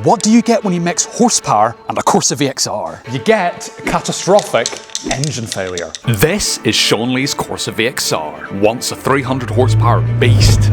what do you get when you mix horsepower and a Corsa VXR? You get a catastrophic engine failure. This is Shaun Lee's Corsa VXR, once a 300 horsepower beast.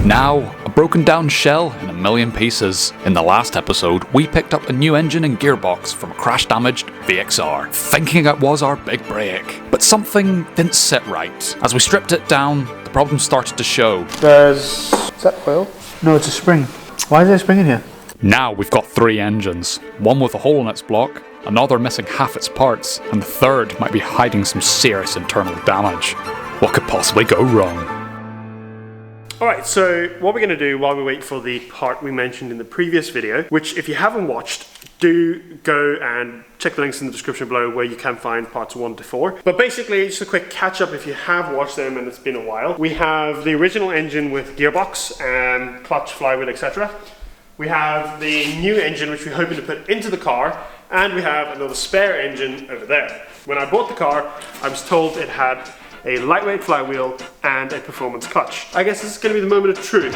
Now, a broken down shell in a million pieces. In the last episode, we picked up a new engine and gearbox from a crash damaged VXR, thinking it was our big break. But something didn't sit right. As we stripped it down, the problem started to show. Is that oil? No, it's a spring. Why is there a spring in here? Now we've got 3 engines, one with a hole in its block, another missing half its parts, and the third might be hiding some serious internal damage. What could possibly go wrong? Alright, so what we're going to do while we wait for the part we mentioned in the previous video, which if you haven't watched, do go and check the links in the description below where you can find parts 1 to 4. But basically, just a quick catch up if you have watched them and it's been a while. We have the original engine with gearbox and clutch, flywheel, etc. We have the new engine which we're hoping to put into the car, and we have another spare engine over there. When I bought the car, I was told it had a lightweight flywheel and a performance clutch. I guess this is going to be the moment of truth.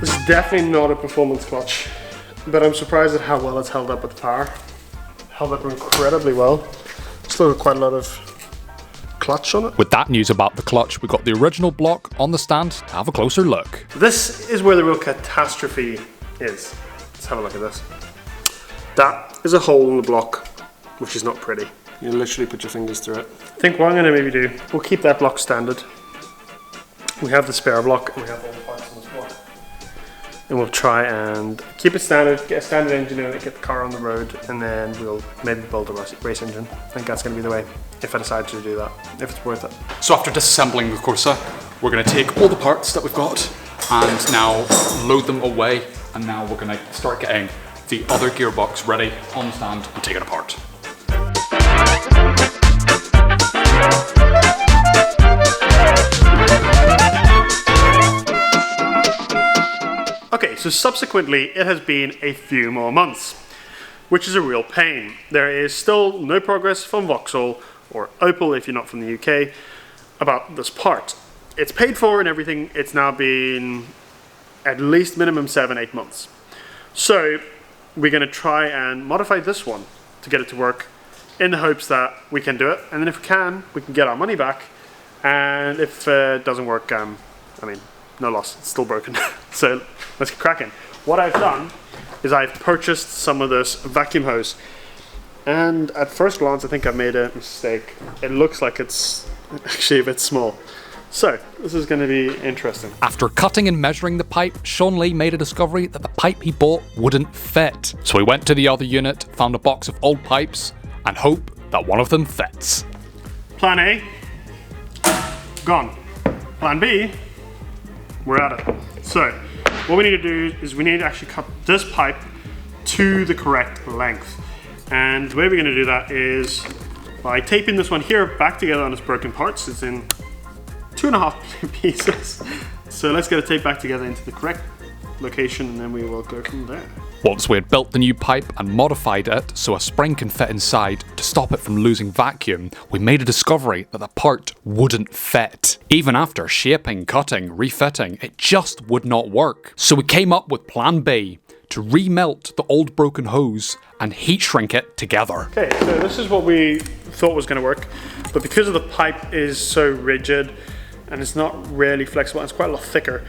This is definitely not a performance clutch, but I'm surprised at how well it's held up with the power. Held up incredibly well. Still got quite a lot of clutch on it. With that news about the clutch, we got the original block on the stand to have a closer look. This is where the real catastrophe is. Let's have a look at this. That is a hole in the block, which is not pretty. You literally put your fingers through it. I think what I'm going to maybe do, we'll keep that block standard. We have the spare block and we have all the parts on this block. And we'll try and keep it standard, get a standard engine in it, get the car on the road, and then we'll maybe build a race engine. I think that's going to be the way, if I decide to do that, if it's worth it. So after disassembling the Corsa, we're going to take all the parts that we've got and now load them away, and now we're going to start getting the other gearbox ready on the stand and take it apart. Okay, so subsequently it has been a few more months, which is a real pain. There is still no progress from Vauxhall or Opel, if you're not from the UK, about this part. It's paid for and everything. It's now been at least minimum 7-8 months. So we're going to try and modify this one to get it to work in the hopes that we can do it. And then if we can get our money back. And if it doesn't work, I mean, no loss, it's still broken. So let's get cracking. What I've done is I've purchased some of this vacuum hose. And at first glance, I think I made a mistake. It looks like it's actually a bit small. So this is going to be interesting. After cutting and measuring the pipe, Shaun Lee made a discovery that the pipe he bought wouldn't fit. So he went to the other unit, found a box of old pipes, and hope that one of them fits. Plan A, gone. Plan B, we're at it. So what we need to do is we need to actually cut this pipe to the correct length. And the way we're going to do that is by taping this one here back together on its broken parts. It's in 2.5 pieces. So let's get it taped back together into the correct location, and then we will go from there. Once we had built the new pipe and modified it so a spring can fit inside to stop it from losing vacuum, we made a discovery that the part wouldn't fit. Even after shaping, cutting, refitting, it just would not work. So we came up with plan B, to remelt the old broken hose and heat shrink it together. Okay, so this is what we thought was going to work, but because of the pipe is so rigid and it's not really flexible, and it's quite a lot thicker,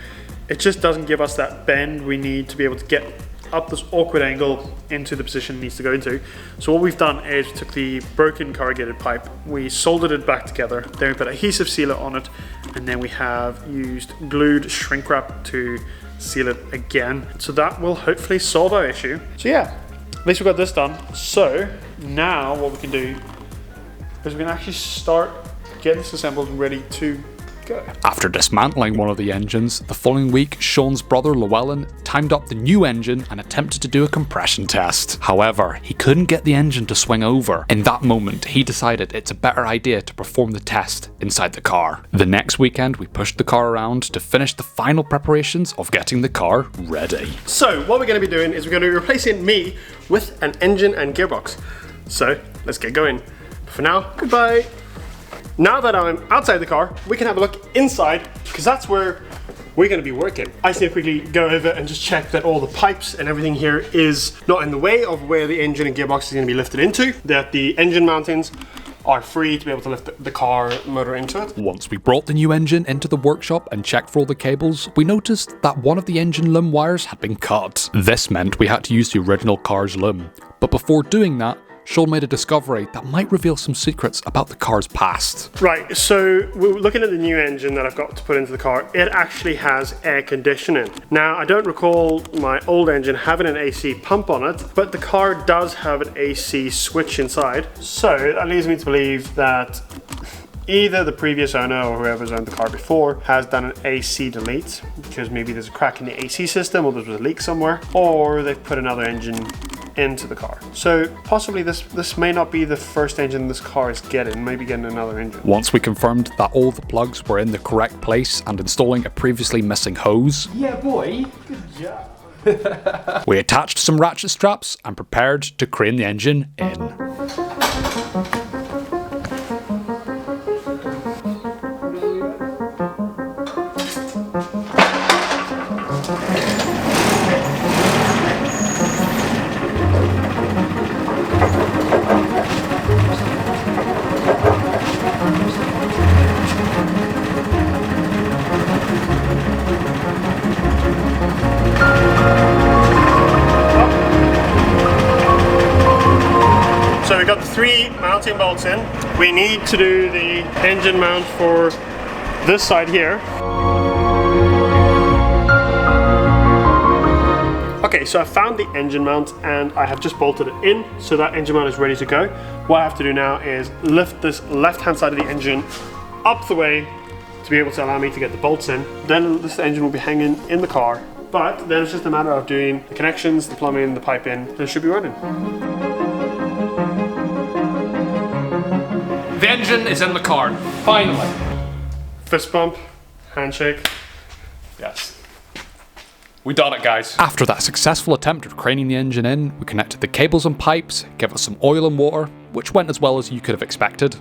it just doesn't give us that bend we need to be able to get up this awkward angle into the position it needs to go into. So what we've done is we took the broken corrugated pipe, we soldered it back together, then we put adhesive sealer on it, and then we have used glued shrink wrap to seal it again. So that will hopefully solve our issue. So yeah, at least we got this done. So now what we can do is we can actually start getting this assembled and ready to go. After dismantling one of the engines, the following week, Shaun's brother Llewellyn timed up the new engine and attempted to do a compression test. However, he couldn't get the engine to swing over. In that moment, he decided it's a better idea to perform the test inside the car. The next weekend, we pushed the car around to finish the final preparations of getting the car ready. So what we're going to be doing is we're going to be replacing me with an engine and gearbox. So let's get going. But for now, goodbye. Now that I'm outside the car, we can have a look inside, because that's where we're going to be working. I just need to quickly go over and just check that all the pipes and everything here is not in the way of where the engine and gearbox is going to be lifted into, that the engine mountings are free to be able to lift the car motor into it. Once we brought the new engine into the workshop and checked for all the cables, we noticed that one of the engine loom wires had been cut. This meant we had to use the original car's loom. But before doing that, Shaun made a discovery that might reveal some secrets about the car's past. Right, so we're looking at the new engine that I've got to put into the car. It actually has air conditioning. Now, I don't recall my old engine having an AC pump on it, but the car does have an AC switch inside. So that leads me to believe that either the previous owner or whoever's owned the car before has done an AC delete, because maybe there's a crack in the AC system or there was a leak somewhere, or they've put another engine into the car. So possibly this may not be the first engine this car is getting, maybe getting another engine. Once we confirmed that all the plugs were in the correct place and installing a previously missing hose, Yeah boy, good job. we attached some ratchet straps and prepared to crane the engine in. So we got the 3 mounting bolts in. We need to do the engine mount for this side here. Okay, so I found the engine mount and I have just bolted it in, so that engine mount is ready to go. What I have to do now is lift this left-hand side of the engine up the way to be able to allow me to get the bolts in. Then this engine will be hanging in the car, but then it's just a matter of doing the connections, the plumbing, the piping, and it should be running. The engine is in the car, finally. Fist bump, handshake. Yes. We done it, guys. After that successful attempt of craning the engine in, we connected the cables and pipes, gave it some oil and water, which went as well as you could have expected.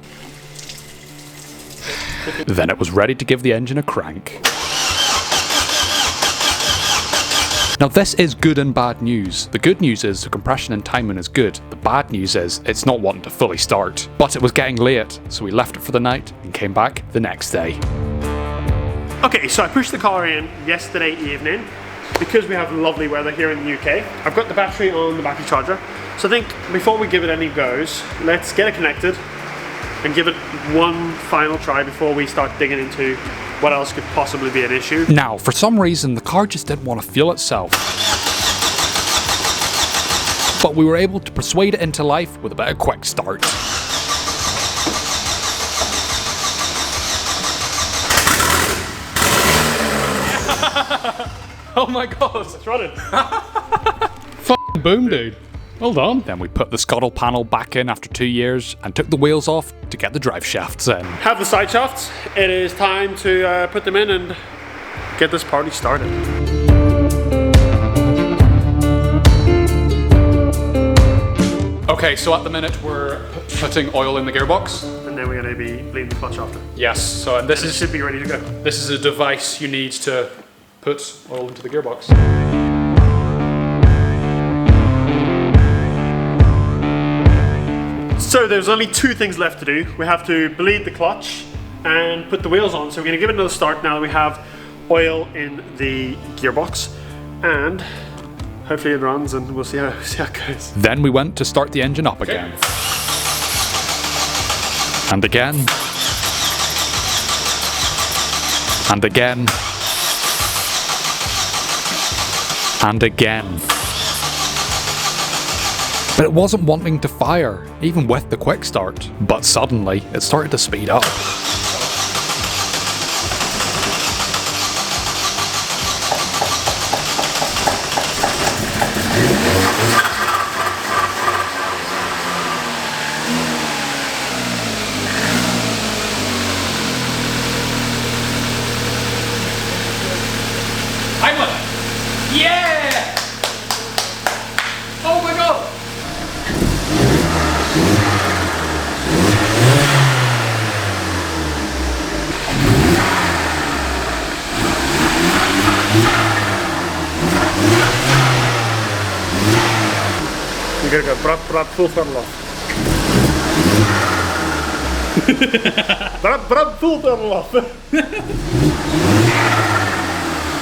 Then it was ready to give the engine a crank. Now this is good and bad news. The good news is the compression and timing is good. The bad news is it's not wanting to fully start. But it was getting late, so we left it for the night and came back the next day. Okay, so I pushed the car in yesterday evening because we have lovely weather here in the UK. I've got the battery on the battery charger. So I think before we give it any goes, let's get it connected and give it one final try before we start digging into what else could possibly be an issue. Now, for some reason, the car just didn't want to fuel itself. But we were able to persuade it into life with a bit of quick start. Oh my god! It's running. F***ing boom, dude. Well done. Then we put the scuttle panel back in after 2 years and took the wheels off to get the drive shafts in. Have the side shafts. It is time to put them in and get this party started. Okay, so at the minute we're putting oil in the gearbox. And then we're going to be bleeding the clutch after. Yes, so and this It should be ready to go. This is a device you need to put oil into the gearbox. So there's only 2 things left to do. We have to bleed the clutch and put the wheels on. So we're going to give it another start now that we have oil in the gearbox, and hopefully it runs and we'll see how it goes. Then we went to start the engine up again. And again. And again. And again. But it wasn't wanting to fire, even with the quick start. But suddenly, it started to speed up. gonna go brap, full throttle off. brap, full throttle off.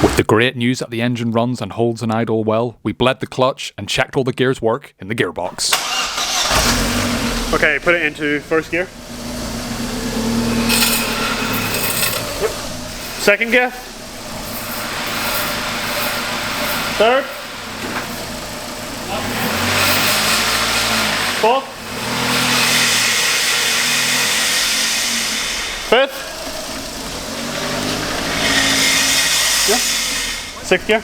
With the great news that the engine runs and holds an idle well, we bled the clutch and checked all the gears work in the gearbox. Okay, put it into first gear. Second gear. Third. Fourth. Fifth. Yeah. Sixth gear.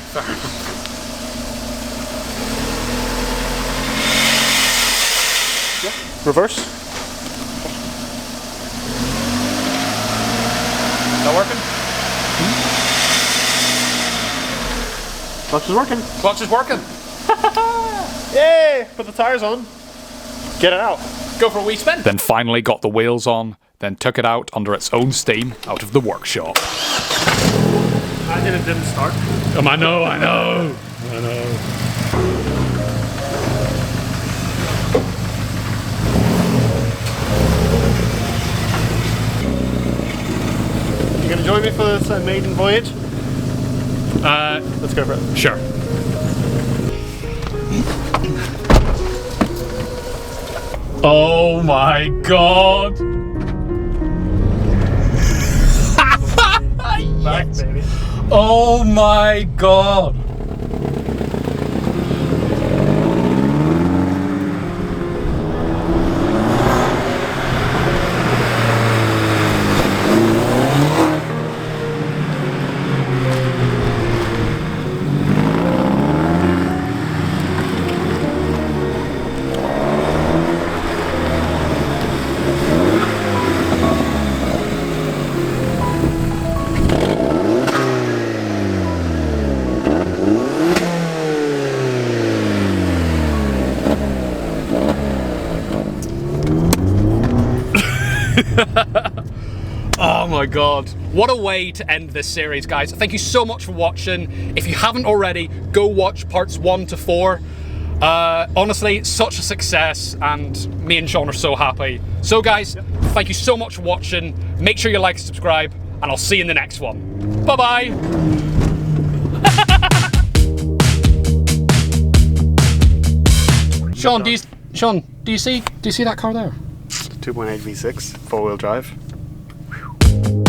Yeah. Reverse. That working? Clutch is working. Clutch is working. Yay! Put the tires on. Get it out. Go for a wee spin. Then finally got the wheels on, then took it out under its own steam out of the workshop. And it didn't start. I know. You gonna join me for this maiden voyage? Let's go for it. Sure. Oh my god! Back, baby. Oh my god! Oh my god. What a way to end this series, guys. Thank you so much for watching. If you haven't already, go watch parts 1 to 4. Honestly, such a success, and me and Shaun are so happy. So guys, thank you so much for watching. Make sure you like and subscribe, and I'll see you in the next one. Bye-bye. Shaun, do you see that car there? 2.8 V6, 4-wheel drive. Whew.